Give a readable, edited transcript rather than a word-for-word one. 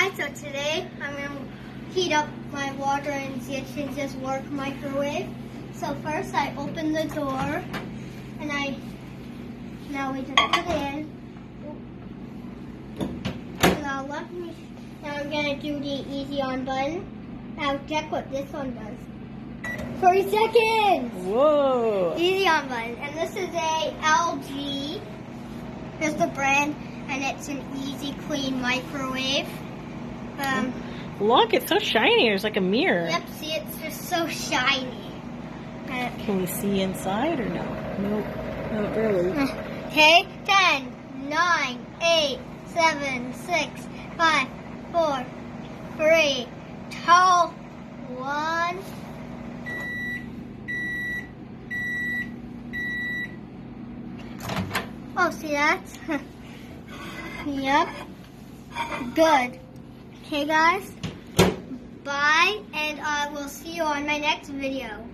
guys, so today I'm going to heat up my water in Cinzia's work microwave. So first I open the door and now we just put it in. Now I'm going to do the easy on button. Now check what this one does. 30 seconds! Whoa! Easy on button. And this is a LG. Here's the brand. And it's an easy clean microwave. Look, it's so shiny. It's like a mirror. Yep, see, it's just so shiny. Can we see inside or no? Nope, not really. Okay, 10, 9, 8, 7, 6, 5, 4, 3, 2, 1. Oh, see that? Yep. Good. Okay, guys. Bye, and I will see you on my next video.